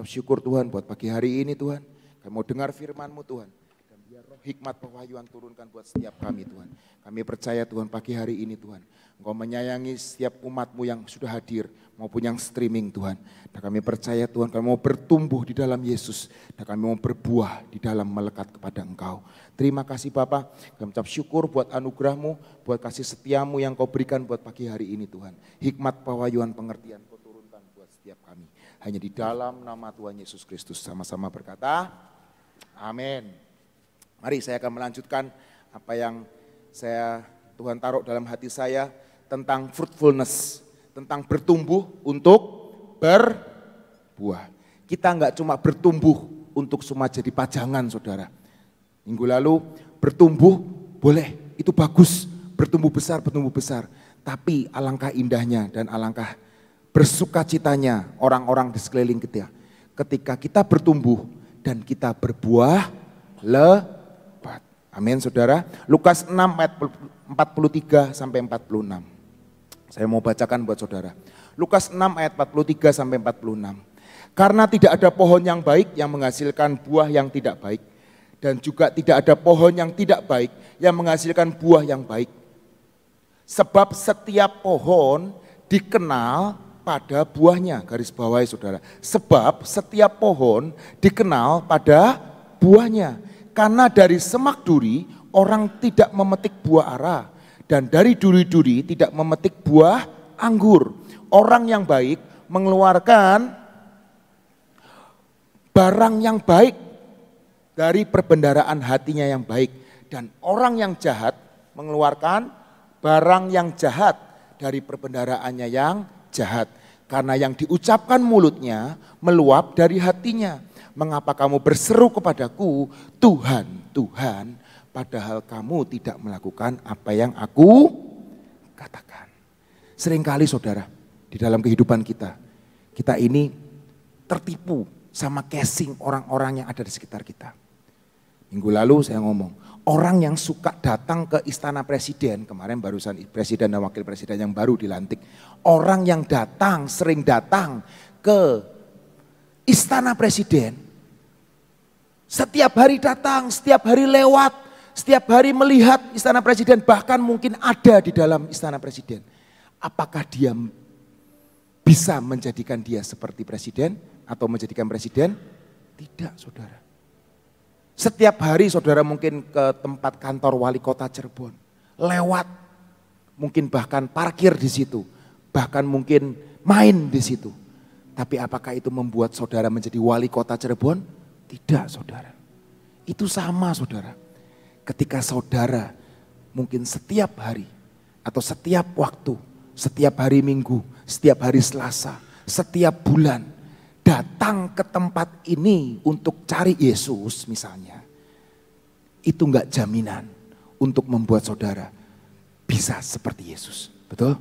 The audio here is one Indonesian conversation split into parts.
syukur Tuhan buat pagi hari ini Tuhan. Kami mau dengar firman-Mu Tuhan. Dan biar roh hikmat pewahyuan turunkan buat setiap kami Tuhan. Kami percaya Tuhan pagi hari ini Tuhan. Engkau menyayangi setiap umat-Mu yang sudah hadir maupun yang streaming Tuhan. Dan kami percaya Tuhan kami mau bertumbuh di dalam Yesus. Dan kami mau berbuah di dalam melekat kepada Engkau. Terima kasih Bapa. Kami ucap syukur buat anugerah-Mu, buat kasih setia-Mu yang Kau berikan buat pagi hari ini Tuhan. Hikmat pewahyuan pengertian Kau turunkan buat setiap kami. Hanya di dalam nama Tuhan Yesus Kristus. Sama-sama berkata, amin. Mari saya akan melanjutkan apa yang Tuhan taruh dalam hati saya tentang fruitfulness, tentang bertumbuh untuk berbuah. Kita enggak cuma bertumbuh untuk cuma jadi pajangan saudara. Minggu lalu bertumbuh boleh, itu bagus, bertumbuh besar. Tapi alangkah indahnya dan alangkah bersukacitanya orang-orang di sekeliling kita. Ketika kita bertumbuh dan kita berbuah lebat. Amin saudara. Lukas 6 ayat 43 sampai 46. Saya mau bacakan buat saudara. Lukas 6 ayat 43 sampai 46. Karena tidak ada pohon yang baik yang menghasilkan buah yang tidak baik. Dan juga tidak ada pohon yang tidak baik yang menghasilkan buah yang baik. Sebab setiap pohon dikenal pada buahnya, garis bawahi saudara. Sebab setiap pohon dikenal pada buahnya. Karena dari semak duri orang tidak memetik buah ara. Dan dari duri-duri tidak memetik buah anggur. Orang yang baik mengeluarkan barang yang baik dari perbendaharaan hatinya yang baik. Dan orang yang jahat mengeluarkan barang yang jahat dari perbendaharaannya yang jahat. Karena yang diucapkan mulutnya meluap dari hatinya. Mengapa kamu berseru kepadaku, Tuhan, Tuhan, padahal kamu tidak melakukan apa yang aku katakan. Seringkali saudara, di dalam kehidupan kita ini tertipu sama casing orang-orang yang ada di sekitar kita. Minggu lalu saya ngomong, orang yang suka datang ke istana presiden, kemarin barusan presiden dan wakil presiden yang baru dilantik. Orang yang datang, sering datang ke istana presiden. Setiap hari datang, setiap hari lewat, setiap hari melihat istana presiden, bahkan mungkin ada di dalam istana presiden. Apakah dia bisa menjadikan dia seperti presiden atau menjadikan presiden? Tidak saudara. Setiap hari saudara mungkin ke tempat kantor wali kota Cirebon, lewat, mungkin bahkan parkir di situ, bahkan mungkin main di situ. Tapi apakah itu membuat saudara menjadi wali kota Cirebon? Tidak saudara. Itu sama saudara. Ketika saudara mungkin setiap hari atau setiap waktu, setiap hari Minggu, setiap hari Selasa, setiap bulan datang ke tempat ini untuk cari Yesus misalnya. Itu enggak jaminan untuk membuat saudara bisa seperti Yesus. Betul?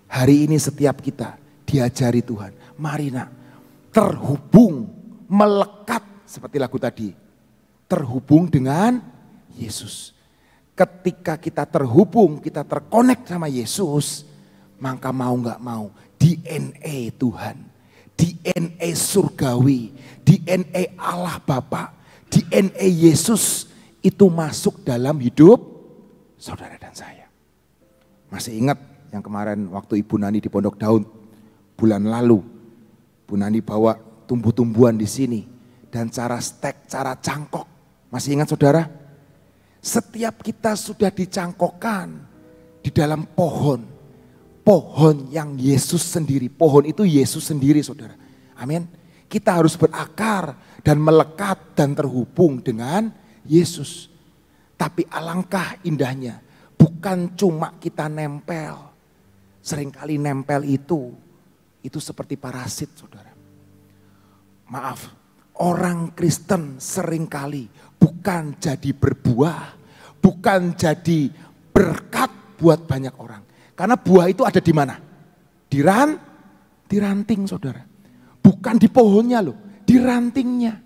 Hari ini setiap kita diajari Tuhan. Mari nak terhubung, melekat seperti lagu tadi. Terhubung dengan Yesus. Ketika kita terhubung, kita terkonek sama Yesus. Maka mau gak mau DNA Tuhan. DNA surgawi. DNA Allah Bapa. DNA Yesus itu masuk dalam hidup saudara dan saya. Masih ingat yang kemarin waktu Ibu Nani di Pondok Daun bulan lalu. Bu Nani bawa tumbuh-tumbuhan di sini dan cara stek, cara cangkok. Masih ingat saudara? Setiap kita sudah dicangkokkan di dalam pohon. Pohon yang Yesus sendiri. Pohon itu Yesus sendiri saudara. Amin. Kita harus berakar dan melekat dan terhubung dengan Yesus. Tapi alangkah indahnya. Bukan cuma kita nempel. Seringkali nempel itu seperti parasit saudara. Maaf, orang Kristen seringkali bukan jadi berbuah, bukan jadi berkat buat banyak orang. Karena buah itu ada di mana? Di ranting saudara. Bukan di pohonnya loh, di rantingnya.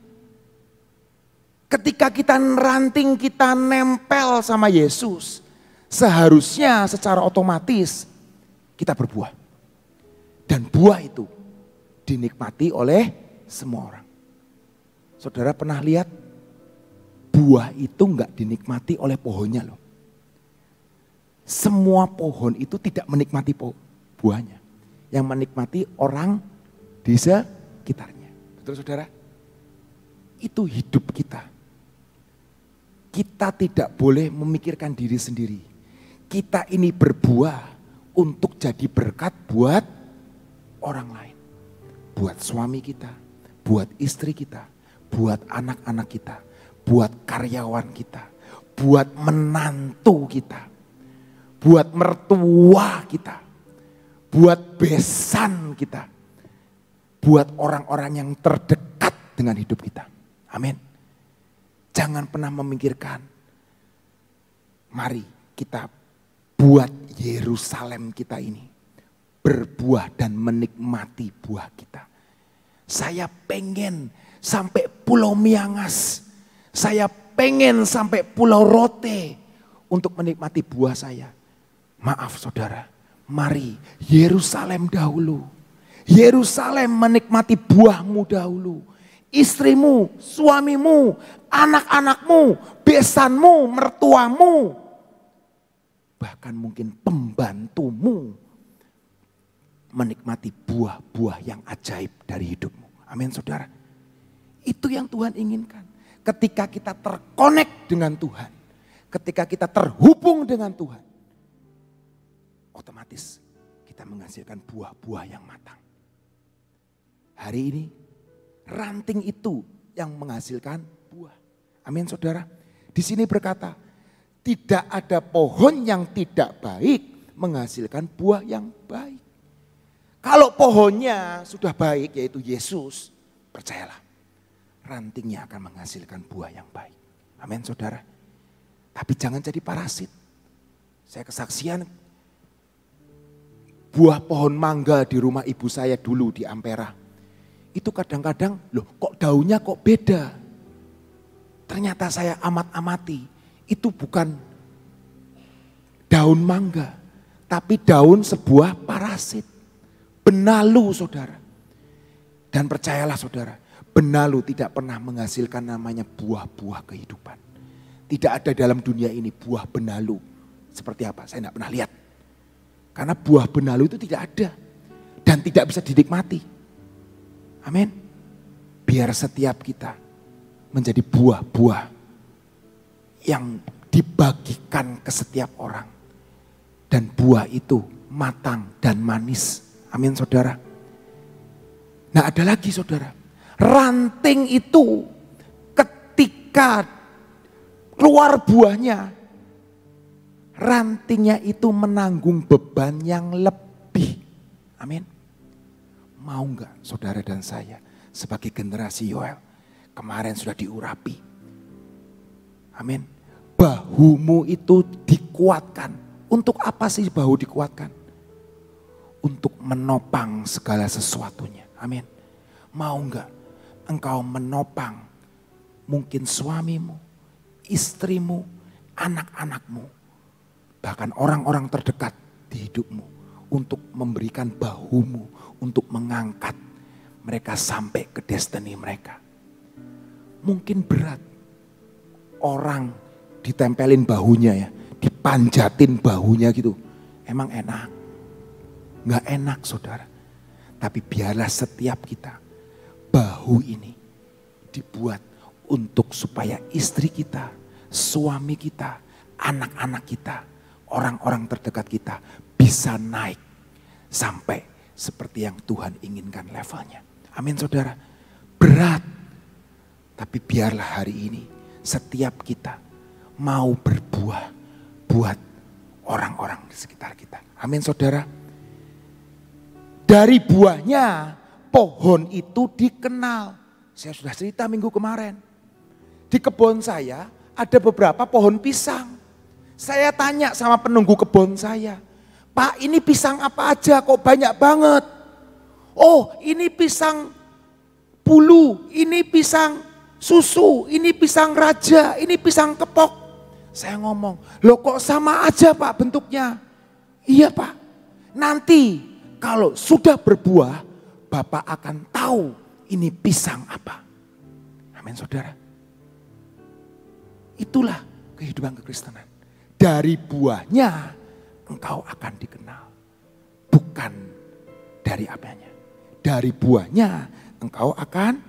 Ketika kita ranting, kita nempel sama Yesus. Seharusnya secara otomatis kita berbuah. Dan buah itu dinikmati oleh semua orang. Saudara pernah lihat buah itu enggak dinikmati oleh pohonnya loh. Semua pohon itu tidak menikmati buahnya. Yang menikmati orang di sekitarnya. Betul saudara? Itu hidup kita. Kita tidak boleh memikirkan diri sendiri. Kita ini berbuah untuk jadi berkat buat orang lain. Buat suami kita, buat istri kita, buat anak-anak kita, buat karyawan kita, buat menantu kita, buat mertua kita, buat besan kita, buat orang-orang yang terdekat dengan hidup kita. Amin. Jangan pernah memikirkan, mari kita buat Yerusalem kita ini berbuah dan menikmati buah kita. Saya pengen sampai Pulau Miangas, saya pengen sampai Pulau Rote untuk menikmati buah saya. Maaf saudara, mari Yerusalem dahulu. Yerusalem menikmati buahmu dahulu. Istrimu, suamimu, anak-anakmu, besanmu, mertuamu, bahkan mungkin pembantumu menikmati buah-buah yang ajaib dari hidupmu. Amin saudara. Itu yang Tuhan inginkan. Ketika kita terkonek dengan Tuhan, ketika kita terhubung dengan Tuhan, otomatis kita menghasilkan buah-buah yang matang. Hari ini ranting itu yang menghasilkan buah. Amin saudara. Di sini berkata, tidak ada pohon yang tidak baik menghasilkan buah yang baik. Kalau pohonnya sudah baik yaitu Yesus, percayalah rantingnya akan menghasilkan buah yang baik. Amin saudara. Tapi jangan jadi parasit. Saya kesaksian buah pohon mangga di rumah ibu saya dulu di Ampera. Itu kadang-kadang loh kok daunnya kok beda. Ternyata saya amat-amati itu bukan daun mangga. Tapi daun sebuah parasit. Benalu saudara. Dan percayalah saudara, benalu tidak pernah menghasilkan namanya buah-buah kehidupan. Tidak ada dalam dunia ini buah benalu. Seperti apa? Saya tidak pernah lihat. Karena buah benalu itu tidak ada. Dan tidak bisa dinikmati. Amin. Biar setiap kita menjadi buah-buah yang dibagikan ke setiap orang. Dan buah itu matang dan manis. Amin saudara. Nah ada lagi saudara. Ranting itu ketika keluar buahnya, rantingnya itu menanggung beban yang lebih. Amin. Mau enggak saudara dan saya sebagai generasi Yoel kemarin sudah diurapi. Amin. Bahumu itu dikuatkan. Untuk apa sih bahu dikuatkan? Untuk menopang segala sesuatunya. Amin. Mau enggak engkau menopang mungkin suamimu, istrimu, anak-anakmu, bahkan orang-orang terdekat di hidupmu untuk memberikan bahumu, untuk mengangkat mereka sampai ke destiny mereka. Mungkin berat orang ditempelin bahunya ya, dipanjatin bahunya gitu. Emang enak? Nggak enak saudara. Tapi biarlah setiap kita bahu ini dibuat untuk supaya istri kita, suami kita, anak-anak kita, orang-orang terdekat kita bisa naik sampai seperti yang Tuhan inginkan levelnya. Amin saudara. Berat. Tapi biarlah hari ini setiap kita mau berbuah buat orang-orang di sekitar kita. Amin saudara. Dari buahnya pohon itu dikenal. Saya sudah cerita minggu kemarin. Di kebun saya ada beberapa pohon pisang. Saya tanya sama penunggu kebun saya. Pak ini pisang apa aja kok banyak banget. Oh ini pisang bulu, ini pisang susu, ini pisang raja, ini pisang kepok. Saya ngomong, loh kok sama aja Pak bentuknya. Iya Pak, nanti kalau sudah berbuah Bapak akan tahu ini pisang apa. Amin saudara. Itulah kehidupan kekristenan. Dari buahnya engkau akan dikenal. Bukan dari apanya. Dari buahnya engkau akan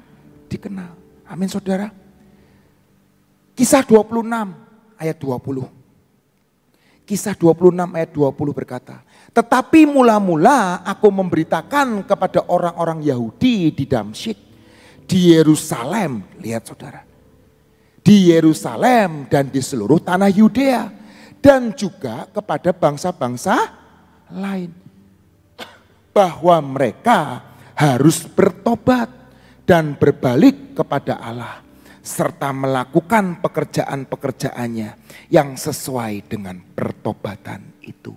dikenal. Amin saudara. Kisah 26 ayat 20. Kisah 26 ayat 20 berkata, tetapi mula-mula aku memberitakan kepada orang-orang Yahudi di Damsyik, di Yerusalem, lihat saudara, di Yerusalem dan di seluruh tanah Yudea, dan juga kepada bangsa-bangsa lain, bahwa mereka harus bertobat dan berbalik kepada Allah, serta melakukan pekerjaan-pekerjaannya yang sesuai dengan pertobatan itu.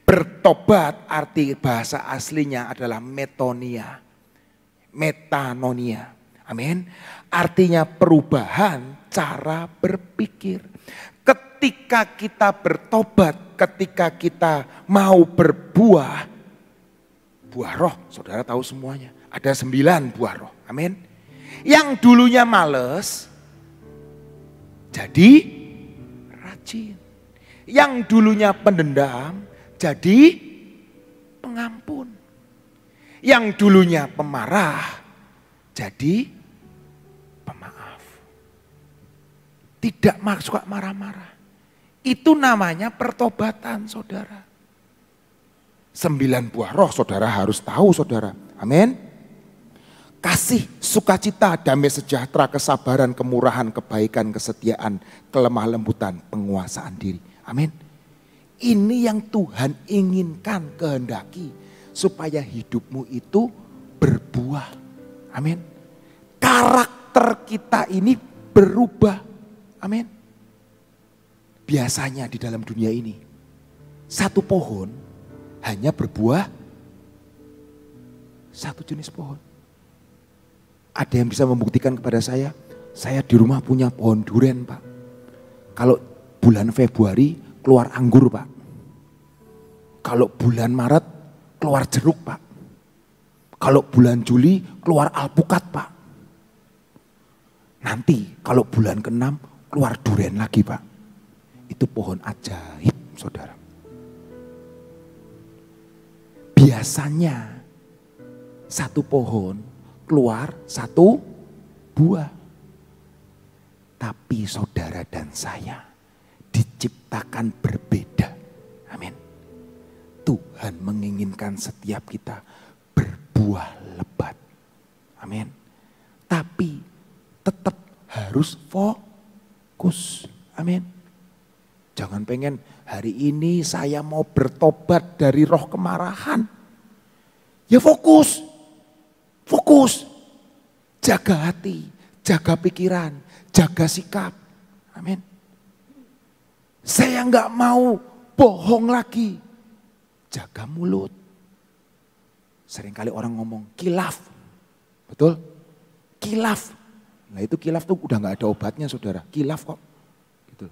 Bertobat arti bahasa aslinya adalah metanoia. Amin. Artinya perubahan cara berpikir. Ketika kita bertobat, ketika kita mau berbuah, buah roh, saudara tahu semuanya. Ada 9 buah roh. Amin. Yang dulunya males, jadi rajin. Yang dulunya pendendam, jadi pengampun. Yang dulunya pemarah, jadi pemaaf. Tidak suka marah-marah. Itu namanya pertobatan saudara. 9 buah roh saudara harus tahu saudara. Amin. Kasih, sukacita, damai sejahtera, kesabaran, kemurahan, kebaikan, kesetiaan, kelemah lembutan, penguasaan diri. Amin. Ini yang Tuhan inginkan, kehendaki. Supaya hidupmu itu berbuah. Amin. Karakter kita ini berubah. Amin. Biasanya di dalam dunia ini, satu pohon hanya berbuah satu jenis pohon. Ada yang bisa membuktikan kepada saya di rumah punya pohon durian Pak. Kalau bulan Februari keluar anggur Pak. Kalau bulan Maret keluar jeruk Pak. Kalau bulan Juli keluar alpukat Pak. Nanti kalau bulan ke-6 keluar durian lagi Pak. Itu pohon ajaib saudara. Biasanya satu pohon keluar satu buah. Tapi saudara dan saya diciptakan berbeda. Amin. Tuhan menginginkan setiap kita berbuah lebat. Amin. Tapi tetap harus fokus. Amin. Jangan pengen hari ini saya mau bertobat dari roh kemarahan. Ya fokus. Fokus, jaga hati, jaga pikiran, jaga sikap. Amin. Saya enggak mau bohong lagi. Jaga mulut. Seringkali orang ngomong kilaf. Betul? Kilaf. Nah itu kilaf tuh udah enggak ada obatnya saudara. Kilaf kok. Gitu.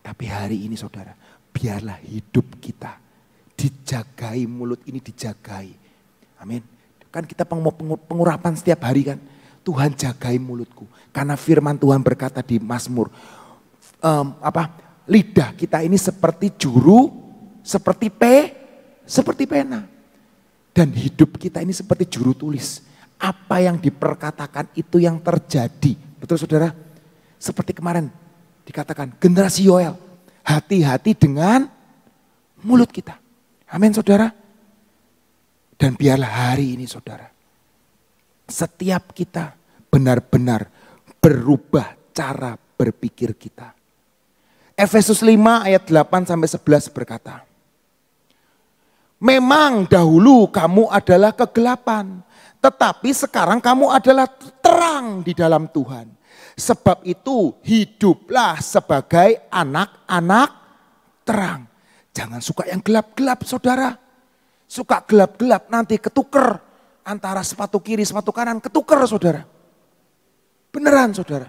Tapi hari ini saudara, biarlah hidup kita dijagai, mulut ini dijagai. Amin. Kan kita pengurapan setiap hari kan. Tuhan jagai mulutku. Karena firman Tuhan berkata di Mazmur. Lidah kita ini seperti juru, seperti pena. Dan hidup kita ini seperti juru tulis. Apa yang diperkatakan itu yang terjadi. Betul saudara? Seperti kemarin dikatakan generasi Yoel. Hati-hati dengan mulut kita. Amin saudara. Dan biarlah hari ini saudara, setiap kita benar-benar berubah cara berpikir kita. Efesus 5 ayat 8 sampai 11 berkata, memang dahulu kamu adalah kegelapan, tetapi sekarang kamu adalah terang di dalam Tuhan. Sebab itu hiduplah sebagai anak-anak terang. Jangan suka yang gelap-gelap saudara. Suka gelap-gelap nanti ketuker antara sepatu kiri sepatu kanan, ketuker saudara. Beneran saudara.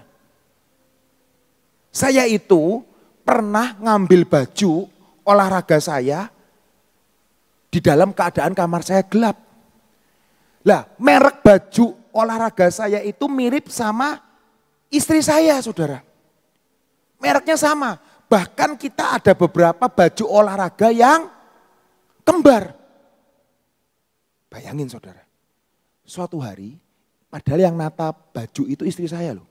Saya itu pernah ngambil baju olahraga saya di dalam keadaan kamar saya gelap. Lah, merek baju olahraga saya itu mirip sama istri saya, saudara. Mereknya sama. Bahkan kita ada beberapa baju olahraga yang kembar. Bayangin saudara. Suatu hari, padahal yang nata baju itu istri saya loh.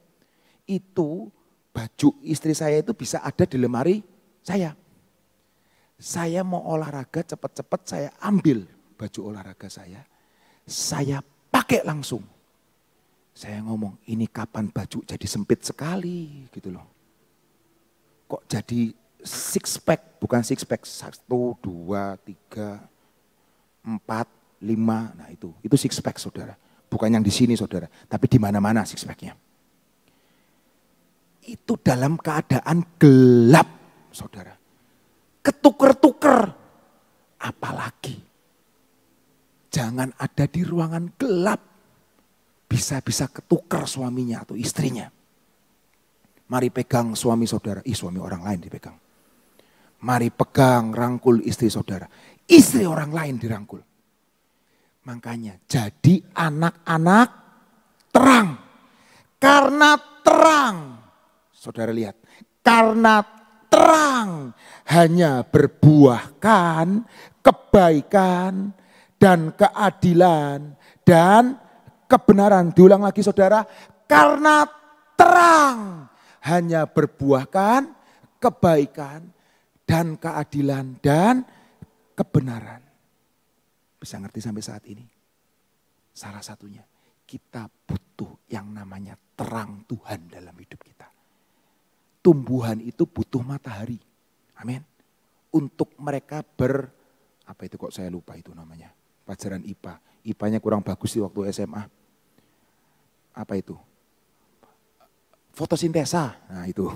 Itu baju istri saya itu bisa ada di lemari saya. Saya mau olahraga cepat-cepat saya ambil baju olahraga saya pakai langsung. Saya ngomong, ini kapan baju jadi sempit sekali gitu loh. Kok jadi six pack, bukan six pack, 1, 2, 3, 4, 5, nah itu six pack saudara. Bukan yang di sini saudara, tapi di mana-mana six packnya. Itu dalam keadaan gelap saudara. Ketuker-tuker, apalagi jangan ada di ruangan gelap. Bisa-bisa ketuker suaminya atau istrinya. Mari pegang suami saudara, suami orang lain dipegang. Mari pegang, rangkul istri saudara. Istri orang lain dirangkul. Makanya jadi anak-anak terang. Karena terang, saudara lihat. Karena terang hanya berbuahkan kebaikan dan keadilan dan kebenaran. Diulang lagi saudara, karena terang hanya berbuahkan kebaikan dan keadilan dan kebenaran. Bisa ngerti sampai saat ini? Salah satunya, kita butuh yang namanya terang Tuhan dalam hidup kita. Tumbuhan itu butuh matahari. Amin. Untuk mereka apa itu kok saya lupa itu namanya. Pelajaran IPA. IPA-nya kurang bagus sih waktu SMA. Apa itu? Fotosintesa. Nah itu.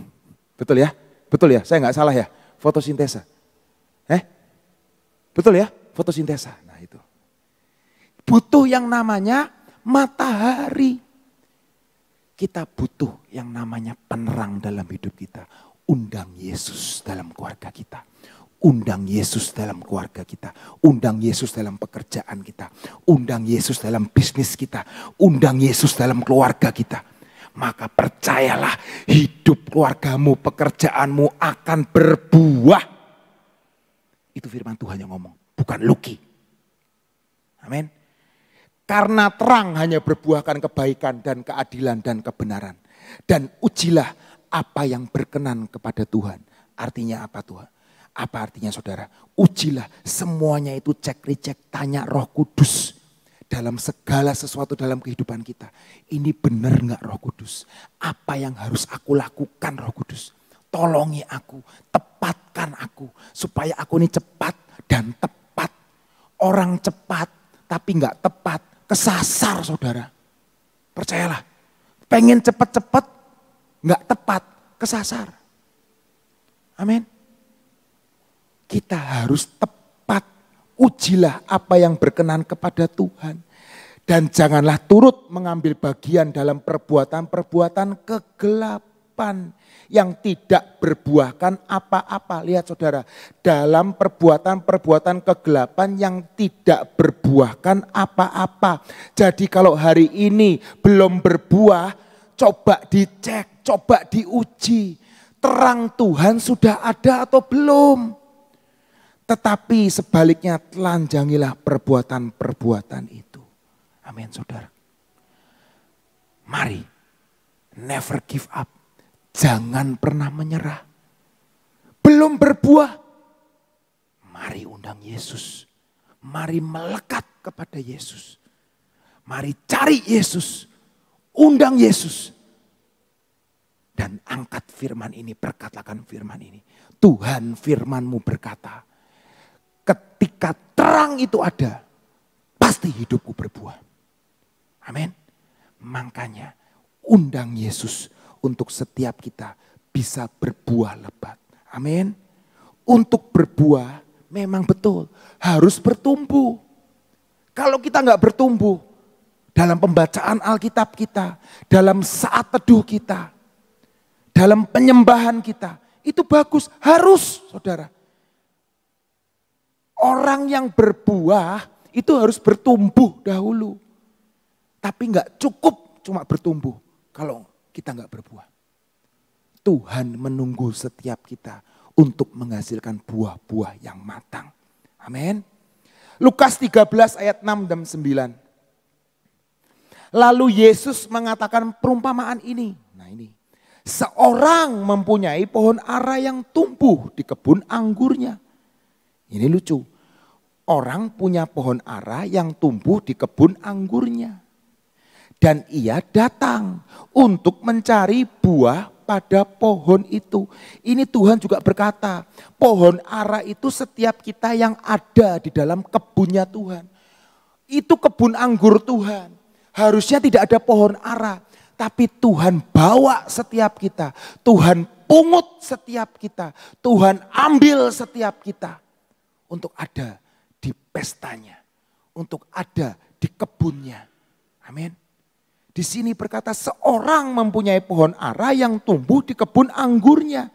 Betul ya? Betul ya? Saya nggak salah ya? Fotosintesa. Betul ya? Fotosintesa. Nah itu. Butuh yang namanya matahari. Kita butuh yang namanya penerang dalam hidup kita. Undang Yesus dalam keluarga kita. Undang Yesus dalam keluarga kita. Undang Yesus dalam pekerjaan kita. Undang Yesus dalam bisnis kita. Undang Yesus dalam keluarga kita. Maka percayalah hidup keluargamu, pekerjaanmu akan berbuah. Itu firman Tuhan yang ngomong, bukan Luki. Amin. Karena terang hanya berbuahkan kebaikan dan keadilan dan kebenaran. Dan ujilah apa yang berkenan kepada Tuhan. Artinya apa Tuhan? Apa artinya saudara? Ujilah semuanya itu cek recek, tanya Roh Kudus. Dalam segala sesuatu dalam kehidupan kita. Ini benar gak Roh Kudus? Apa yang harus aku lakukan Roh Kudus? Tolongi aku, tepatkan aku. Supaya aku ini cepat dan tepat. Orang cepat tapi gak tepat. Kesasar saudara. Percayalah. Pengen cepat-cepat gak tepat. Kesasar. Amin. Kita harus tepat. Ujilah apa yang berkenan kepada Tuhan. Dan janganlah turut mengambil bagian dalam perbuatan-perbuatan kegelapan. Yang tidak berbuahkan apa-apa. Lihat saudara, dalam perbuatan-perbuatan kegelapan yang tidak berbuahkan apa-apa. Jadi kalau hari ini belum berbuah, coba dicek, coba diuji. Terang Tuhan sudah ada atau belum? Tetapi sebaliknya telanjangilah perbuatan-perbuatan itu. Amin saudara. Mari, never give up. Jangan pernah menyerah. Belum berbuah. Mari undang Yesus. Mari melekat kepada Yesus. Mari cari Yesus. Undang Yesus. Dan angkat firman ini, berkatakan firman ini. Tuhan firman-Mu berkata, ketika terang itu ada, pasti hidupku berbuah. Amin. Makanya undang Yesus untuk setiap kita bisa berbuah lebat. Amin. Untuk berbuah memang betul harus bertumbuh. Kalau kita nggak bertumbuh dalam pembacaan Alkitab kita, dalam saat teduh kita, dalam penyembahan kita, itu bagus, harus saudara. Orang yang berbuah itu harus bertumbuh dahulu. Tapi nggak cukup cuma bertumbuh kalau kita nggak berbuah. Tuhan menunggu setiap kita untuk menghasilkan buah-buah yang matang. Amin. Lukas 13 ayat 6 dan 9. Lalu Yesus mengatakan perumpamaan ini. Nah ini. Seorang mempunyai pohon ara yang tumbuh di kebun anggurnya. Ini lucu. Orang punya pohon ara yang tumbuh di kebun anggurnya. Dan ia datang untuk mencari buah pada pohon itu. Ini Tuhan juga berkata, pohon ara itu setiap kita yang ada di dalam kebunnya Tuhan. Itu kebun anggur Tuhan. Harusnya tidak ada pohon ara. Tapi Tuhan bawa setiap kita. Tuhan pungut setiap kita. Tuhan ambil setiap kita. Untuk ada di pestanya. Untuk ada di kebunnya. Amin. Di sini berkata seorang mempunyai pohon ara yang tumbuh di kebun anggurnya.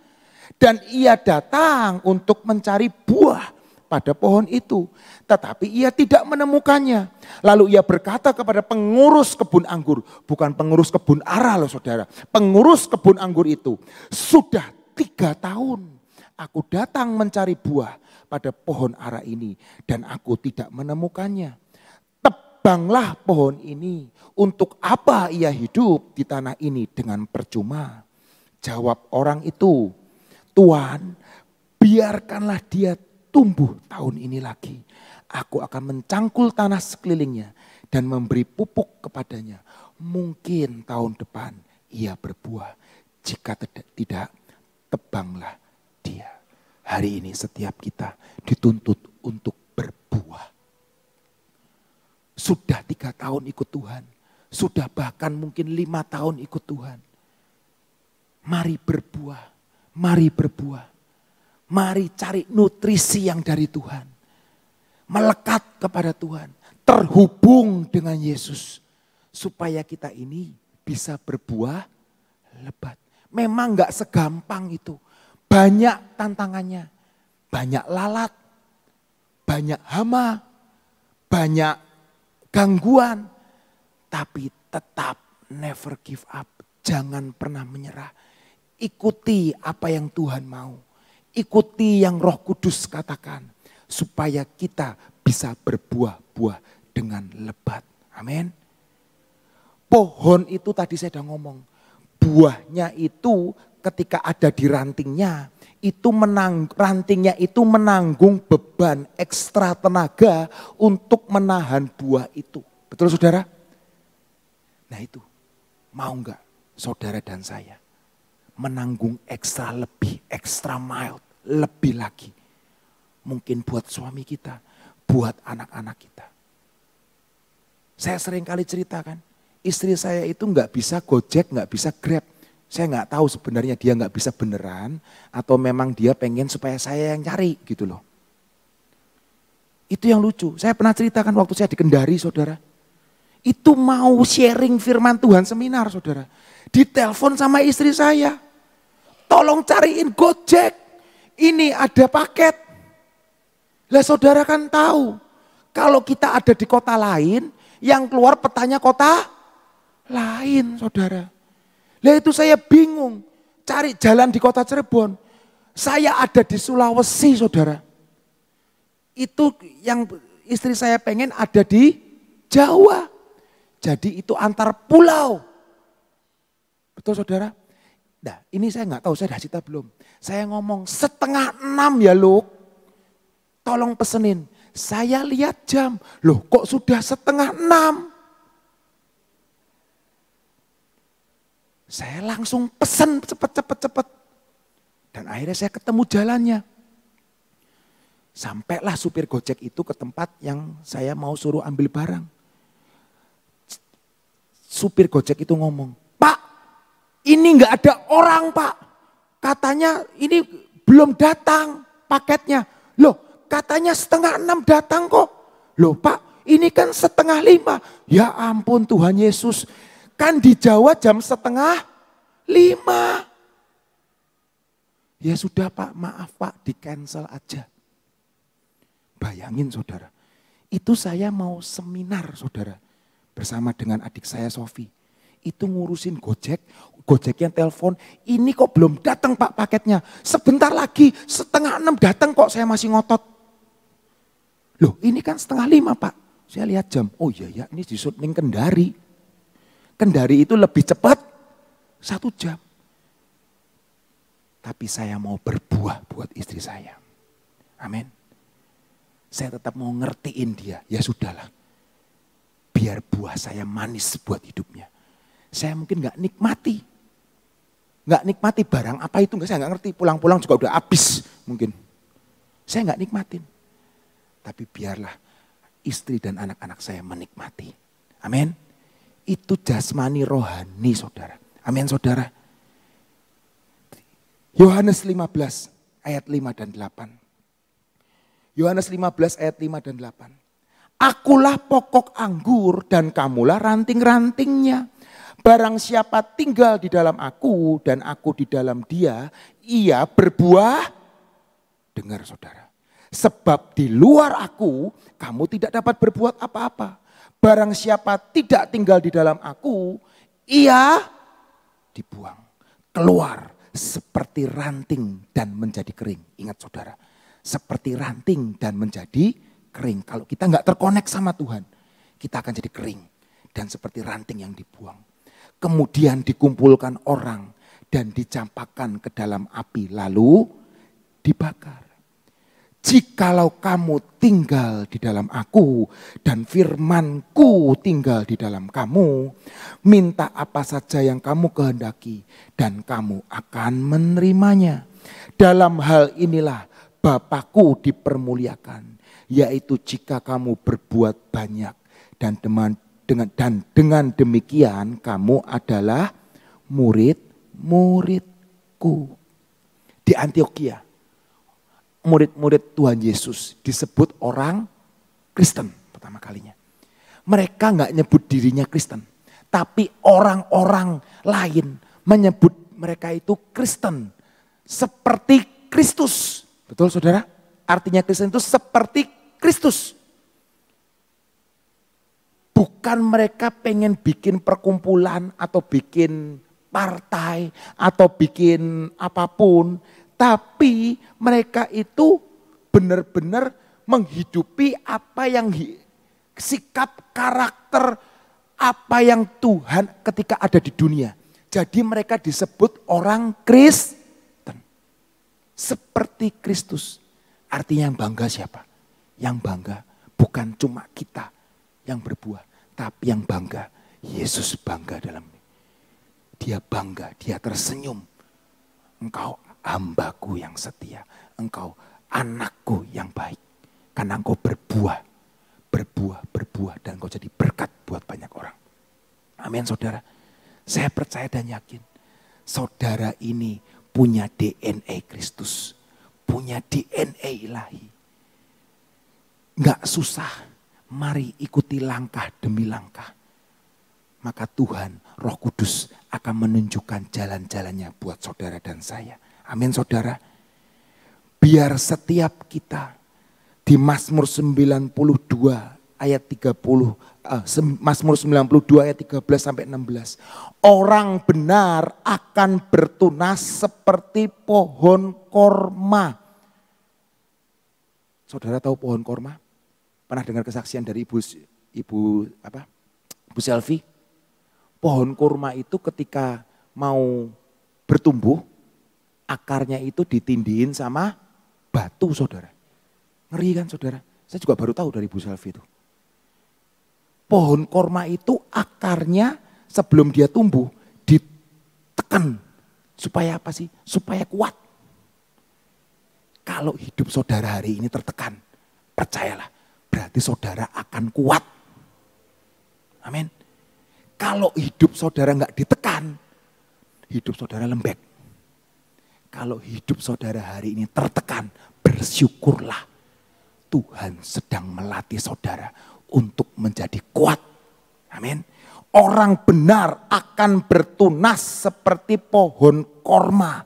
Dan ia datang untuk mencari buah pada pohon itu. Tetapi ia tidak menemukannya. Lalu ia berkata kepada pengurus kebun anggur. Bukan pengurus kebun ara loh saudara. Pengurus kebun anggur itu. Sudah 3 tahun aku datang mencari buah pada pohon ara ini. Dan aku tidak menemukannya. Tebanglah pohon ini. Untuk apa ia hidup di tanah ini dengan percuma? Jawab orang itu, Tuhan, biarkanlah dia tumbuh tahun ini lagi. Aku akan mencangkul tanah sekelilingnya dan memberi pupuk kepadanya. Mungkin tahun depan ia berbuah. Jika tidak, tebanglah dia. Hari ini setiap kita dituntut untuk berbuah. Sudah 3 tahun ikut Tuhan. Sudah bahkan mungkin 5 tahun ikut Tuhan. Mari berbuah. Mari berbuah. Mari cari nutrisi yang dari Tuhan. Melekat kepada Tuhan. Terhubung dengan Yesus. Supaya kita ini bisa berbuah lebat. Memang gak segampang itu. Banyak tantangannya. Banyak lalat. Banyak hama. Banyak gangguan. Tapi tetap never give up. Jangan pernah menyerah. Ikuti apa yang Tuhan mau. Ikuti yang Roh Kudus katakan. Supaya kita bisa berbuah-buah dengan lebat. Amin. Pohon itu tadi saya sudah ngomong. Buahnya itu ketika ada di rantingnya. Rantingnya itu menanggung beban ekstra tenaga untuk menahan buah itu. Betul saudara? Nah itu, mau enggak saudara dan saya menanggung ekstra lebih, ekstra mild, lebih lagi. Mungkin buat suami kita, buat anak-anak kita. Saya sering kali ceritakan, istri saya itu enggak bisa Gojek, enggak bisa Grab. Saya enggak tahu sebenarnya dia enggak bisa beneran atau memang dia pengen supaya saya yang cari gitu loh. Itu yang lucu, saya pernah ceritakan waktu saya di Kendari saudara. Itu mau sharing firman Tuhan seminar saudara. Ditelepon sama istri saya. Tolong cariin Gojek. Ini ada paket. Lah saudara kan tahu. Kalau kita ada di kota lain. Yang keluar petanya kota lain saudara. Lah itu saya bingung. Cari jalan di kota Cirebon. Saya ada di Sulawesi saudara. Itu yang istri saya pengen ada di Jawa. Jadi itu antar pulau. Betul saudara? Nah ini saya nggak tahu, saya udah cerita belum. Saya ngomong 5:30 ya Luk. Tolong pesenin. Saya lihat jam. Loh kok sudah 5:30? Saya langsung pesen cepet. Dan akhirnya saya ketemu jalannya. Sampailah supir Gojek itu ke tempat yang saya mau suruh ambil barang. Supir Gojek itu ngomong, Pak ini nggak ada orang Pak. Katanya ini belum datang paketnya. Loh katanya 5:30 datang kok. Loh Pak ini kan 4:30. Ya ampun Tuhan Yesus. Kan di Jawa jam 4:30. Ya sudah Pak maaf Pak di cancel aja. Bayangin saudara. Itu saya mau seminar saudara. bersama dengan adik saya Sofi. Itu ngurusin Gojeknya telepon, ini kok belum datang Pak paketnya. Sebentar lagi 5:30 datang kok, saya masih ngotot. Loh ini kan 4:30 Pak. Saya lihat jam, oh iya ya ini di syuting Kendari. Kendari itu lebih cepat 1 jam. Tapi saya mau berbuah buat istri saya. Amin. Saya tetap mau ngertiin dia, ya sudahlah. Biar buah saya manis buat hidupnya. Saya mungkin gak nikmati. Gak nikmati barang apa itu, saya gak ngerti. Pulang-pulang juga udah habis mungkin. Saya gak nikmatin. Tapi biarlah istri dan anak-anak saya menikmati. Amin. Itu jasmani rohani saudara. Amin saudara. Yohanes 15 ayat 5 dan 8. Yohanes 15 ayat 5 dan 8. Akulah pokok anggur dan kamulah ranting-rantingnya. Barang siapa tinggal di dalam aku dan aku di dalam dia, ia berbuah. Dengar saudara. Sebab di luar aku, kamu tidak dapat berbuat apa-apa. Barang siapa tidak tinggal di dalam aku, ia dibuang. Keluar seperti ranting dan menjadi kering. Ingat saudara, seperti ranting dan menjadi kering. Kalau kita nggak terkonek sama Tuhan, kita akan jadi kering. Dan seperti ranting yang dibuang. Kemudian dikumpulkan orang dan dicampakkan ke dalam api lalu dibakar. Jikalau kamu tinggal di dalam aku dan firmanku tinggal di dalam kamu, minta apa saja yang kamu kehendaki dan kamu akan menerimanya. Dalam hal inilah Bapakku dipermuliakan, yaitu jika kamu berbuat banyak dan dengan demikian kamu adalah murid-muridku. Di Antioquia, murid-murid Tuhan Yesus disebut orang Kristen pertama kalinya. Mereka nggak nyebut dirinya Kristen, tapi orang-orang lain menyebut mereka itu Kristen, seperti Kristus. Betul saudara? Artinya Kristen itu seperti Kristus. Bukan mereka pengen bikin perkumpulan atau bikin partai atau bikin apapun. Tapi mereka itu benar-benar menghidupi apa yang sikap karakter apa yang Tuhan ketika ada di dunia. Jadi mereka disebut orang Kristen. Seperti Kristus. Artinya yang bangga siapa? Yang bangga bukan cuma kita yang berbuah, tapi yang bangga Yesus bangga dalam ini. Dia bangga, dia tersenyum. Engkau hambaku yang setia, engkau anakku yang baik. Karena engkau berbuah, dan engkau jadi berkat buat banyak orang. Amin saudara. Saya percaya dan yakin, saudara ini punya DNA Kristus, punya DNA ilahi. Gak susah. Mari ikuti langkah demi langkah. Maka Tuhan, Roh Kudus akan menunjukkan jalan-jalannya buat saudara dan saya. Amin saudara. Biar setiap kita di Mazmur 92 ayat 30, Mazmur 92 ayat 13 sampai 16. Orang benar akan bertunas seperti pohon korma. Saudara tahu pohon korma? Pernah dengar kesaksian dari Ibu Selvi? Pohon kurma itu ketika mau bertumbuh, akarnya itu ditindihin sama batu saudara. Ngeri kan saudara? Saya juga baru tahu dari Ibu Selvi itu. Pohon kurma itu akarnya sebelum dia tumbuh ditekan. Supaya apa sih? Supaya kuat. Kalau hidup saudara hari ini tertekan, percayalah. Berarti saudara akan kuat. Amin. Kalau hidup saudara nggak ditekan, hidup saudara lembek. Kalau hidup saudara hari ini tertekan, bersyukurlah. Tuhan sedang melatih saudara untuk menjadi kuat. Amin. Orang benar akan bertunas seperti pohon korma.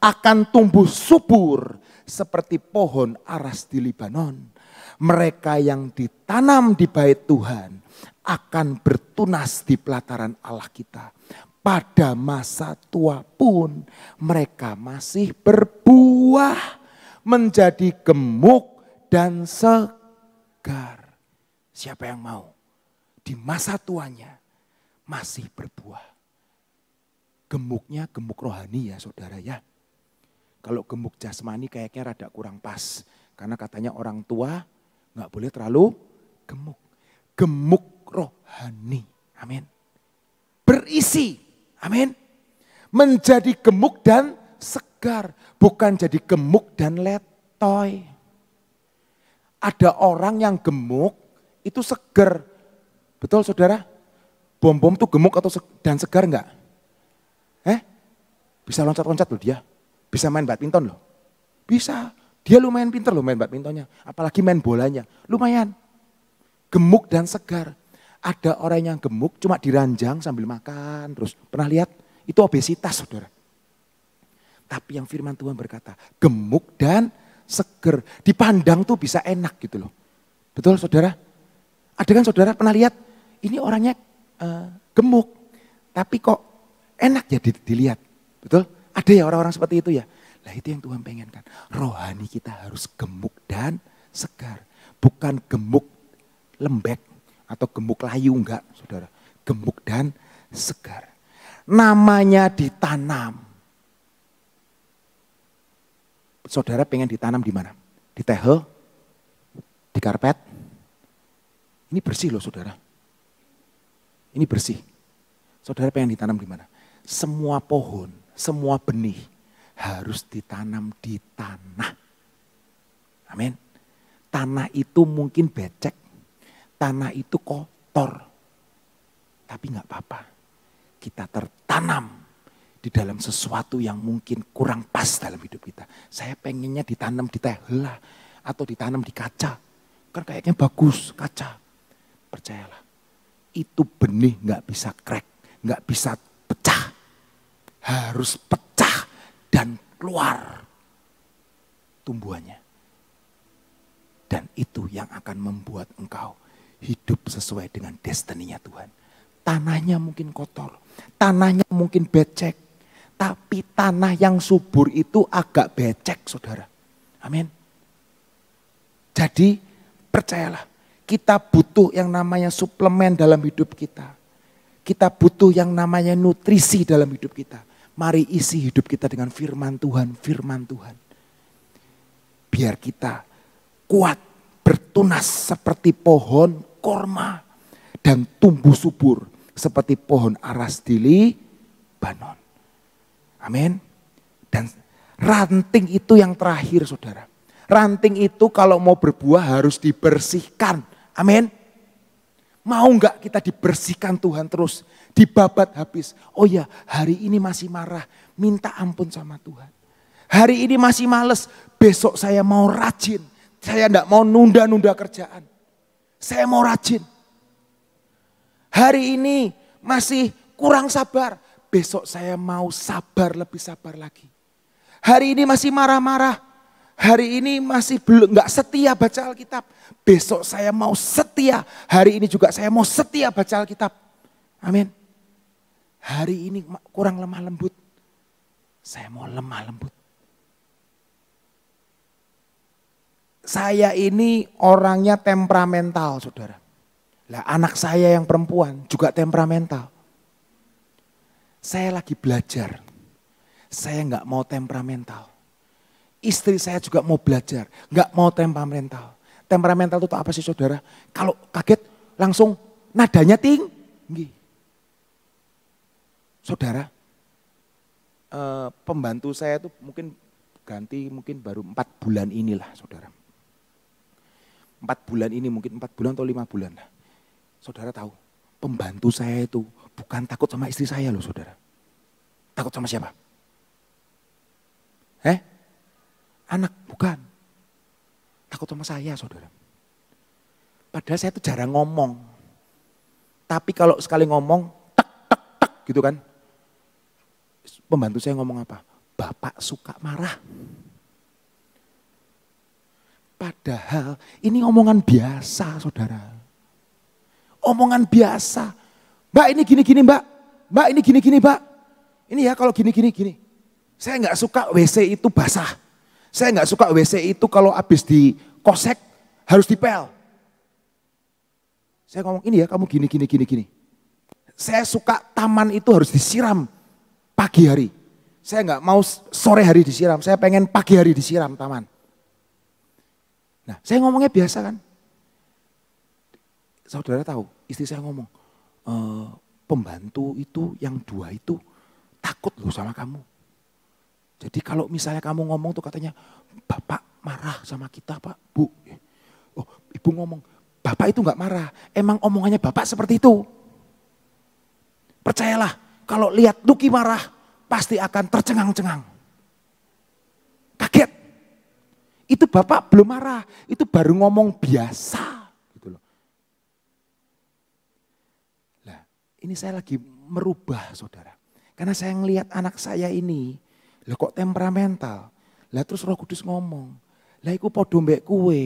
Akan tumbuh subur seperti pohon aras di Libanon. Mereka yang ditanam di bait Tuhan akan bertunas di pelataran Allah kita. Pada masa tua pun mereka masih berbuah, menjadi gemuk dan segar. Siapa yang mau di masa tuanya masih berbuah? Gemuknya gemuk rohani ya saudara ya. Kalau gemuk jasmani kayaknya rada kurang pas. Karena katanya orang tua gak boleh terlalu gemuk. Gemuk rohani. Amin. Berisi. Amin. Menjadi gemuk dan segar. Bukan jadi gemuk dan letoy. Ada orang yang gemuk itu segar. Betul saudara? Bom-bom tuh gemuk atau dan segar enggak? Bisa loncat-loncat loh dia. Bisa main badminton loh. Bisa. Dia lumayan pinter loh main badmintonnya. Apalagi main bolanya. Lumayan. Gemuk dan segar. Ada orang yang gemuk cuma diranjang sambil makan terus. Pernah lihat? Itu obesitas saudara. Tapi yang firman Tuhan berkata gemuk dan segar. Dipandang tuh bisa enak gitu loh. Betul saudara? Ada kan saudara pernah lihat? Ini orangnya gemuk. Tapi kok enak ya dilihat. Betul? Ada ya orang-orang seperti itu ya. Nah itu yang Tuhan pengenkan. Rohani kita harus gemuk dan segar. Bukan gemuk lembek atau gemuk layu enggak saudara. Gemuk dan segar. Namanya ditanam. Saudara pengen ditanam di mana? Di tehel? Di karpet? Ini bersih loh saudara. Ini bersih. Saudara pengen ditanam di mana? Semua pohon, semua benih harus ditanam di tanah. Amin. Tanah itu mungkin becek. Tanah itu kotor. Tapi gak apa-apa. Kita tertanam di dalam sesuatu yang mungkin kurang pas dalam hidup kita. Saya pengennya ditanam di tehela atau ditanam di kaca. Kan kayaknya bagus kaca. Percayalah. Itu benih gak bisa crack. Gak bisa pecah. Harus pecah dan keluar tumbuhannya. Dan itu yang akan membuat engkau hidup sesuai dengan destininya Tuhan. Tanahnya mungkin kotor, tanahnya mungkin becek. Tapi tanah yang subur itu agak becek saudara. Amin. Jadi percayalah, kita butuh yang namanya suplemen dalam hidup kita. Kita butuh yang namanya nutrisi dalam hidup kita. Mari isi hidup kita dengan firman Tuhan, firman Tuhan. Biar kita kuat, bertunas seperti pohon korma. Dan tumbuh subur seperti pohon aras di Libanon. Amin. Dan ranting itu yang terakhir saudara. Ranting itu kalau mau berbuah harus dibersihkan. Amin. Mau enggak kita dibersihkan Tuhan terus. Dibabat habis. Oh ya hari ini masih marah. Minta ampun sama Tuhan. Hari ini masih males. Besok saya mau rajin. Saya enggak mau nunda-nunda kerjaan. Saya mau rajin. Hari ini masih kurang sabar. Besok saya mau sabar, lebih sabar lagi. Hari ini masih marah-marah. Hari ini masih belum enggak setia baca Alkitab. Besok saya mau setia. Hari ini juga saya mau setia baca Alkitab. Amin. Hari ini kurang lemah lembut. Saya mau lemah lembut. Saya ini orangnya temperamental saudara. Lah anak saya yang perempuan juga temperamental. Saya lagi belajar. Saya enggak mau temperamental. Istri saya juga mau belajar. Enggak mau temperamental. Temperamental itu apa sih saudara? Kalau kaget langsung nadanya tinggi. Saudara, pembantu saya itu mungkin ganti mungkin baru 4 bulan inilah saudara. 4 bulan ini mungkin 4 bulan atau 5 bulan lah. Saudara tahu, pembantu saya itu bukan takut sama istri saya loh saudara. Takut sama siapa? Anak, bukan. Takut sama saya saudara. Padahal saya itu jarang ngomong. Tapi kalau sekali ngomong, tek tek tek gitu kan. Pembantu saya ngomong apa? Bapak suka marah. Padahal ini omongan biasa, saudara. Omongan biasa. Mbak ini gini-gini mbak. Mbak ini gini-gini mbak. Ini ya kalau gini-gini. Saya nggak suka WC itu basah. Saya nggak suka WC itu kalau habis dikosek harus dipel. Saya ngomong ini ya kamu gini. Saya suka taman itu harus disiram pagi hari. Saya nggak mau sore hari disiram. Saya pengen pagi hari disiram taman. Nah, saya ngomongnya biasa kan. Saudara tahu, istri saya ngomong, pembantu itu yang 2 itu takut loh sama kamu. Jadi kalau misalnya kamu ngomong tuh katanya, Bapak marah sama kita Pak, Bu. Oh, Ibu ngomong, Bapak itu gak marah, emang omongannya Bapak seperti itu. Percayalah, kalau lihat Lucky marah, pasti akan tercengang-cengang. Kaget. Itu Bapak belum marah, itu baru ngomong biasa. Gitu loh. Nah, ini saya lagi merubah saudara. Karena saya ngelihat anak saya ini, lah kok temperamental. Lah terus Roh Kudus ngomong, lah iku padha mbek kowe.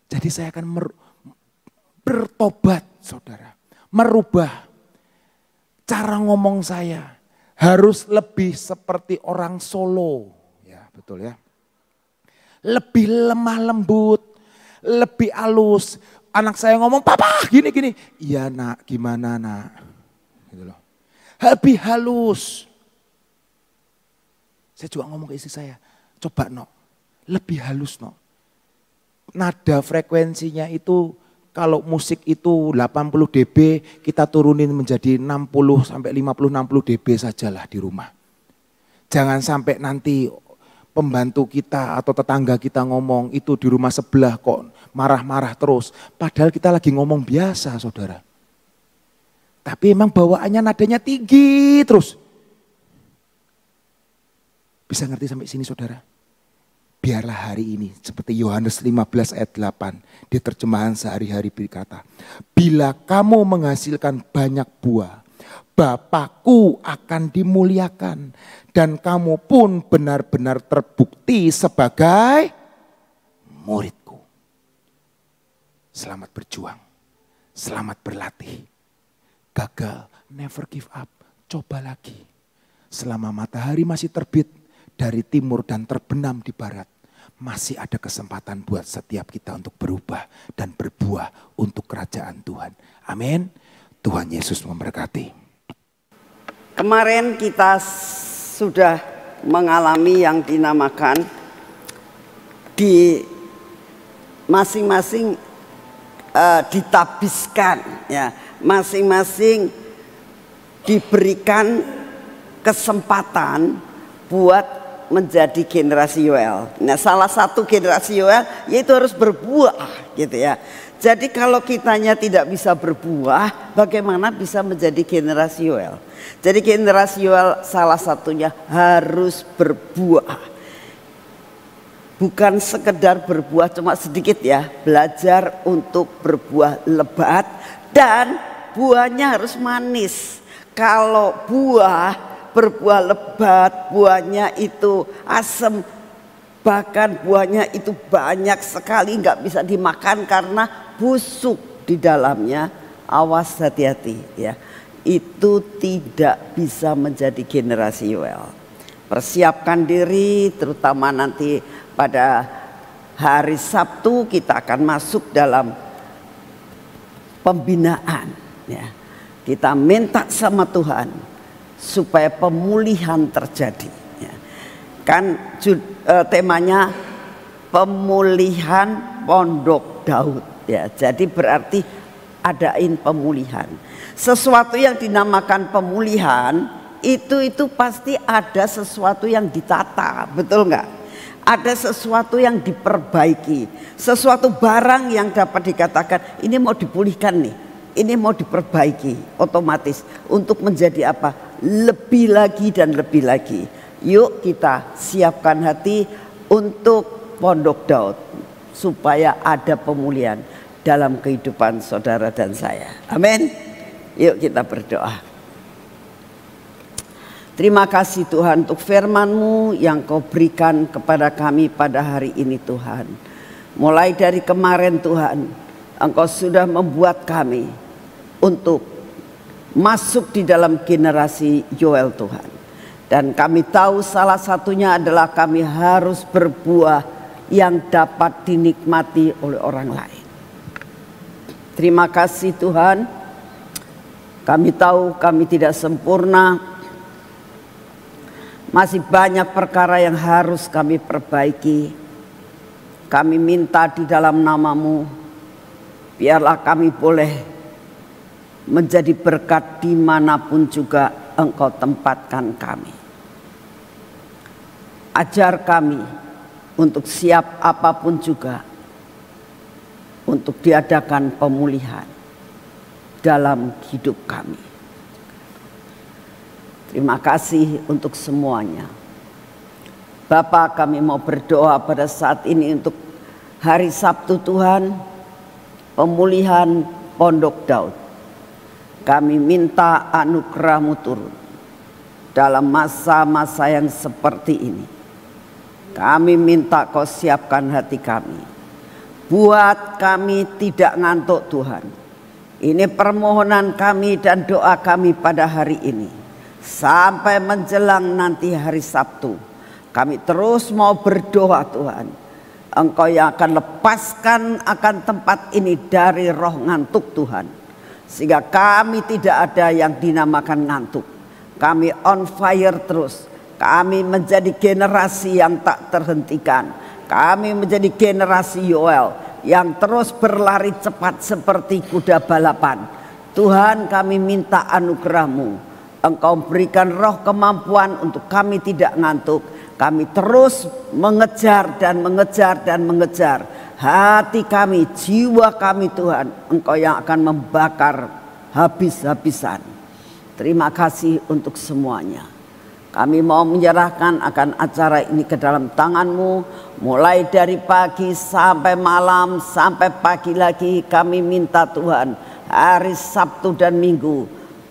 Jadi saya akan bertobat saudara. Merubah cara ngomong saya. Harus lebih seperti orang Solo. Betul ya. Lebih lemah lembut, lebih halus. Anak saya ngomong, Papa gini. Iya nak, gimana nak? Gitu loh. Lebih halus. Saya juga ngomong ke istri saya, coba no, lebih halus no. Nada frekuensinya itu kalau musik itu 80 dB, kita turunin menjadi 60 sampai 50-60 dB sajalah di rumah. Jangan sampai nanti pembantu kita atau tetangga kita ngomong itu di rumah sebelah kok marah-marah terus. Padahal kita lagi ngomong biasa saudara. Tapi emang bawaannya nadanya tinggi terus. Bisa ngerti sampai sini saudara? Biarlah hari ini seperti Yohanes 15 ayat 8 di terjemahan sehari-hari berkata. Bila kamu menghasilkan banyak buah, Bapakku akan dimuliakan dan kamu pun benar-benar terbukti sebagai muridku. Selamat berjuang, selamat berlatih. Gagal, never give up, coba lagi. Selama matahari masih terbit dari timur dan terbenam di barat, masih ada kesempatan buat setiap kita untuk berubah dan berbuah untuk kerajaan Tuhan. Amin. Tuhan Yesus memberkati. Kemarin kita sudah mengalami yang dinamakan di masing-masing ditabiskan, ya, masing-masing diberikan kesempatan buat menjadi generasi Yoel. Nah, salah satu generasi Yoel yaitu harus berbuah, gitu ya. Jadi kalau kitanya tidak bisa berbuah, bagaimana bisa menjadi generasi Yoel? Jadi generasi Yoel salah satunya harus berbuah. Bukan sekedar berbuah cuma sedikit ya, belajar untuk berbuah lebat dan buahnya harus manis. Kalau berbuah lebat, buahnya itu asam, bahkan buahnya itu banyak sekali nggak bisa dimakan karena busuk di dalamnya, awas hati-hati ya. Itu tidak bisa menjadi generasi Yoel. Persiapkan diri terutama nanti pada hari Sabtu kita akan masuk dalam pembinaan ya. Kita minta sama Tuhan supaya pemulihan terjadi ya. Kan temanya pemulihan Pondok Daud ya. Jadi berarti adain pemulihan. Sesuatu yang dinamakan pemulihan itu pasti ada sesuatu yang ditata, betul nggak? Ada sesuatu yang diperbaiki, sesuatu barang yang dapat dikatakan ini mau dipulihkan nih, ini mau diperbaiki, otomatis untuk menjadi apa? Lebih lagi dan lebih lagi. Yuk kita siapkan hati untuk Pondok Daud supaya ada pemulihan dalam kehidupan saudara dan saya. Amin. Yuk kita berdoa. Terima kasih Tuhan untuk firman-Mu yang Kau berikan kepada kami pada hari ini Tuhan. Mulai dari kemarin Tuhan, Engkau sudah membuat kami untuk masuk di dalam generasi Yoel Tuhan. Dan kami tahu salah satunya adalah kami harus berbuah yang dapat dinikmati oleh orang lain. Terima kasih Tuhan. Kami tahu kami tidak sempurna. Masih banyak perkara yang harus kami perbaiki. Kami minta di dalam nama-Mu, biarlah kami boleh menjadi berkat dimanapun juga Engkau tempatkan kami. Ajar kami untuk siap apapun juga untuk diadakan pemulihan dalam hidup kami. Terima kasih untuk semuanya. Bapa, kami mau berdoa pada saat ini untuk hari Sabtu Tuhan, pemulihan Pondok Daud. Kami minta anugerah-Mu turun dalam masa-masa yang seperti ini. Kami minta Kau siapkan hati kami. Buat kami tidak ngantuk Tuhan. Ini permohonan kami dan doa kami pada hari ini. Sampai menjelang nanti hari Sabtu, kami terus mau berdoa Tuhan. Engkau yang akan lepaskan akan tempat ini dari roh ngantuk Tuhan. Sehingga kami tidak ada yang dinamakan ngantuk. Kami on fire terus. Kami menjadi generasi yang tak terhentikan. Kami menjadi generasi Yoel yang terus berlari cepat seperti kuda balapan. Tuhan, kami minta anugerah-Mu. Engkau berikan roh kemampuan untuk kami tidak ngantuk. Kami terus mengejar dan mengejar dan mengejar. Hati kami, jiwa kami Tuhan, Engkau yang akan membakar habis-habisan. Terima kasih untuk semuanya. Kami mau menyerahkan akan acara ini ke dalam tangan-Mu. Mulai dari pagi sampai malam, sampai pagi lagi kami minta Tuhan, hari Sabtu dan Minggu,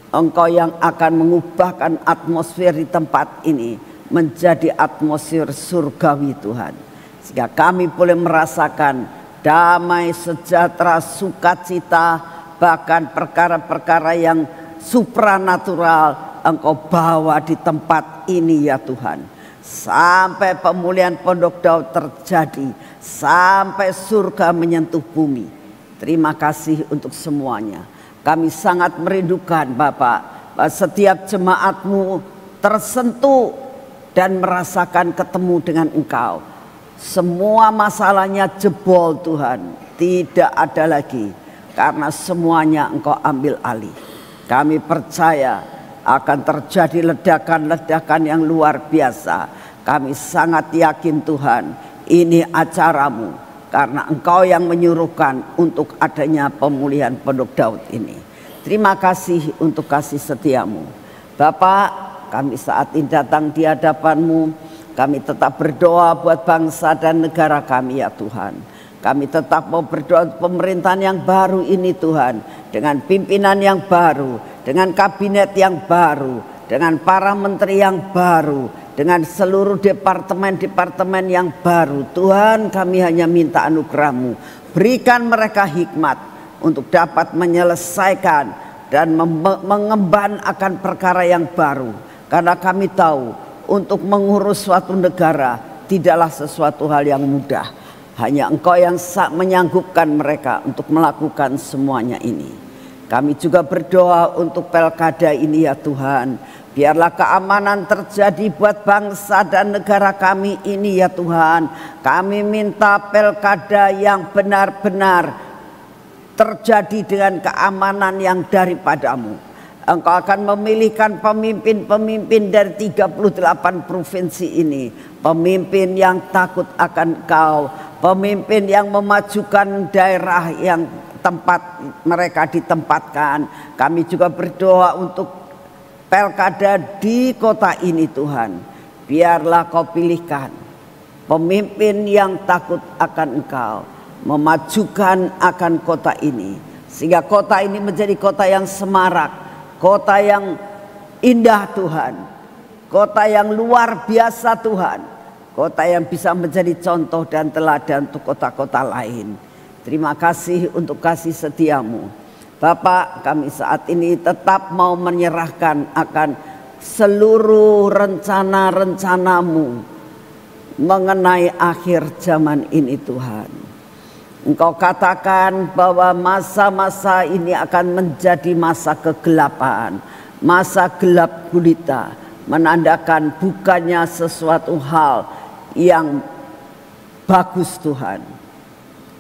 Engkau yang akan mengubahkan atmosfer di tempat ini menjadi atmosfer surgawi Tuhan. Sehingga kami boleh merasakan damai, sejahtera, sukacita, bahkan perkara-perkara yang supranatural Engkau bawa di tempat ini ya Tuhan. Sampai pemulihan Pondok Daud terjadi, sampai surga menyentuh bumi. Terima kasih untuk semuanya. Kami sangat merindukan Bapak, setiap jemaat-Mu tersentuh dan merasakan ketemu dengan Engkau. Semua masalahnya jebol Tuhan, tidak ada lagi. Karena semuanya Engkau ambil alih. Kami percaya akan terjadi ledakan-ledakan yang luar biasa. Kami sangat yakin Tuhan, ini acara-Mu. Karena Engkau yang menyuruhkan untuk adanya pemulihan Pondok Daud ini. Terima kasih untuk kasih setia-Mu. Bapak, kami saat ini datang di hadapan-Mu. Kami tetap berdoa buat bangsa dan negara kami ya Tuhan. Kami tetap mau berdoa untuk pemerintahan yang baru ini Tuhan. Dengan pimpinan yang baru, dengan kabinet yang baru, dengan para menteri yang baru, dengan seluruh departemen-departemen yang baru. Tuhan, kami hanya minta anugerah-Mu. Berikan mereka hikmat untuk dapat menyelesaikan dan mengemban akan perkara yang baru. Karena kami tahu untuk mengurus suatu negara tidaklah sesuatu hal yang mudah. Hanya Engkau yang menyanggupkan mereka untuk melakukan semuanya ini. Kami juga berdoa untuk pilkada ini ya Tuhan. Biarlah keamanan terjadi buat bangsa dan negara kami ini ya Tuhan. Kami minta pilkada yang benar-benar terjadi dengan keamanan yang daripada-Mu. Engkau akan memilihkan pemimpin-pemimpin dari 38 provinsi ini. Pemimpin yang takut akan Engkau. Pemimpin yang memajukan daerah yang tempat mereka ditempatkan. Kami juga berdoa untuk pilkada di kota ini Tuhan. Biarlah Kau pilihkan pemimpin yang takut akan Engkau. Memajukan akan kota ini. Sehingga kota ini menjadi kota yang semarak. Kota yang indah Tuhan. kota yang luar biasa Tuhan, kota yang bisa menjadi contoh dan teladan untuk kota-kota lain. Terima kasih untuk kasih setiamu. Bapak, kami saat ini tetap mau menyerahkan akan seluruh rencana-rencanamu mengenai akhir zaman ini Tuhan. Engkau katakan bahwa masa-masa ini akan menjadi masa kegelapan, masa gelap gulita, menandakan bukannya sesuatu hal yang bagus Tuhan.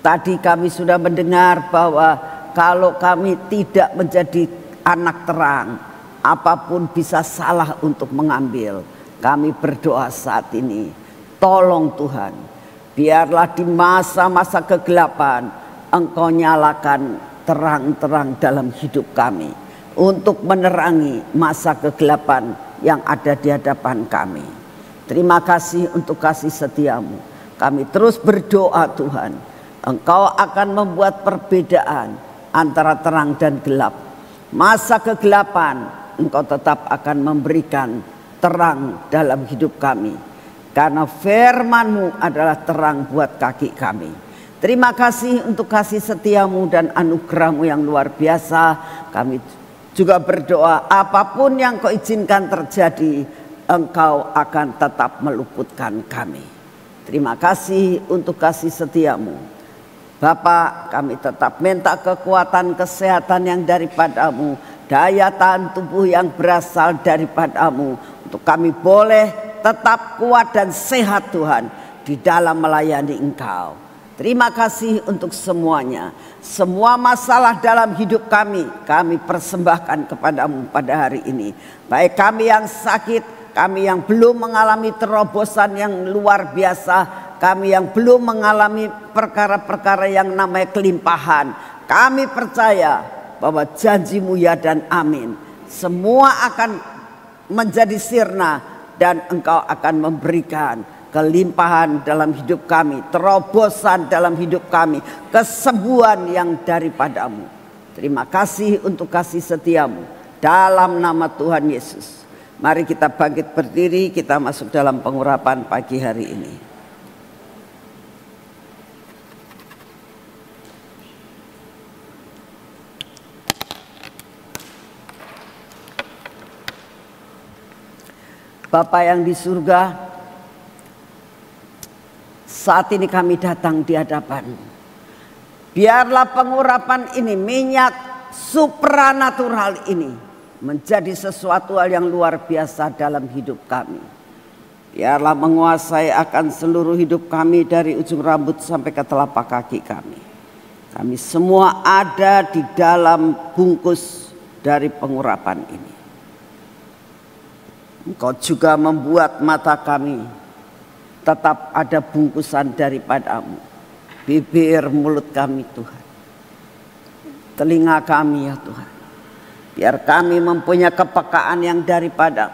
Tadi kami sudah mendengar bahwa kalau kami tidak menjadi anak terang, apapun bisa salah untuk mengambil. Kami berdoa saat ini, tolong Tuhan, biarlah di masa-masa kegelapan Engkau nyalakan terang-terang dalam hidup kami untuk menerangi masa kegelapan yang ada di hadapan kami. Terima kasih untuk kasih setiamu. Kami terus berdoa Tuhan, Engkau akan membuat perbedaan antara terang dan gelap. Masa kegelapan Engkau tetap akan memberikan terang dalam hidup kami, karena firman-Mu adalah terang buat kaki kami. Terima kasih untuk kasih setiamu dan anugerah-Mu yang luar biasa. Kami juga berdoa apapun yang Kau izinkan terjadi, Engkau akan tetap meluputkan kami. Terima kasih untuk kasih setiamu. Bapak, kami tetap minta kekuatan kesehatan yang daripada-Mu, daya tahan tubuh yang berasal daripada-Mu, untuk kami boleh tetap kuat dan sehat Tuhan di dalam melayani Engkau. Terima kasih untuk semuanya. Semua masalah dalam hidup kami persembahkan kepada-Mu pada hari ini. Baik kami yang sakit, kami yang belum mengalami terobosan yang luar biasa, kami yang belum mengalami perkara-perkara yang namanya kelimpahan. Kami percaya bahwa janji-Mu ya dan amin, semua akan menjadi sirna dan Engkau akan memberikan kelimpahan dalam hidup kami, terobosan dalam hidup kami, kesembuhan yang daripada-Mu. Terima kasih untuk kasih setiamu dalam nama Tuhan Yesus. Mari kita bangkit berdiri, kita masuk dalam pengurapan pagi hari ini. Bapa yang di surga, saat ini kami datang di hadapan. Biarlah pengurapan ini, minyak supranatural ini menjadi sesuatu hal yang luar biasa dalam hidup kami. Biarlah menguasai akan seluruh hidup kami dari ujung rambut sampai ke telapak kaki kami. Kami semua ada di dalam bungkus dari pengurapan ini. Engkau juga membuat mata kami tetap ada bungkusan daripada-Mu. Bibir mulut kami Tuhan, telinga kami ya Tuhan, biar kami mempunyai kepekaan yang daripada.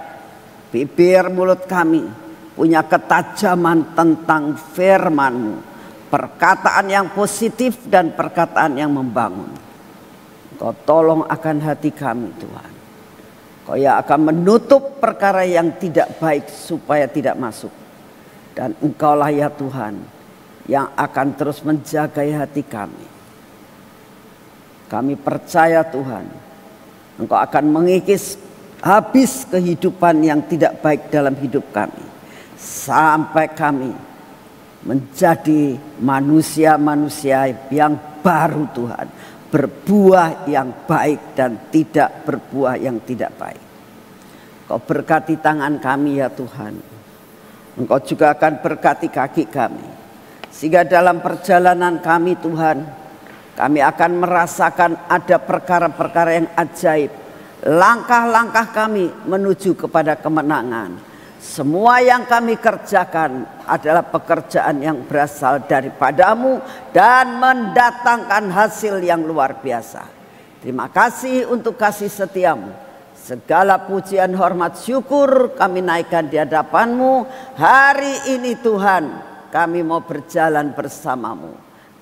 Bibir mulut kami punya ketajaman tentang firman-Mu, perkataan yang positif dan perkataan yang membangun. Engkau tolong akan hati kami Tuhan. Kau yang akan menutup perkara yang tidak baik supaya tidak masuk. Dan Engkaulah ya Tuhan yang akan terus menjaga hati kami. Kami percaya Tuhan, Engkau akan mengikis habis kehidupan yang tidak baik dalam hidup kami, sampai kami menjadi manusia-manusia yang baru Tuhan, berbuah yang baik dan tidak berbuah yang tidak baik. Kau berkati tangan kami ya Tuhan. Engkau juga akan berkati kaki kami, sehingga dalam perjalanan kami Tuhan, kami akan merasakan ada perkara-perkara yang ajaib. Langkah-langkah kami menuju kepada kemenangan. Semua yang kami kerjakan adalah pekerjaan yang berasal daripada-Mu dan mendatangkan hasil yang luar biasa. Terima kasih untuk kasih setiamu. Segala pujian, hormat, syukur kami naikkan di hadapan-Mu. Hari ini Tuhan, kami mau berjalan bersama-Mu.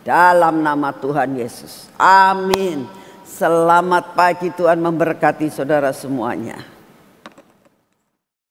Dalam nama Tuhan Yesus. Amin. Selamat pagi, Tuhan memberkati saudara semuanya.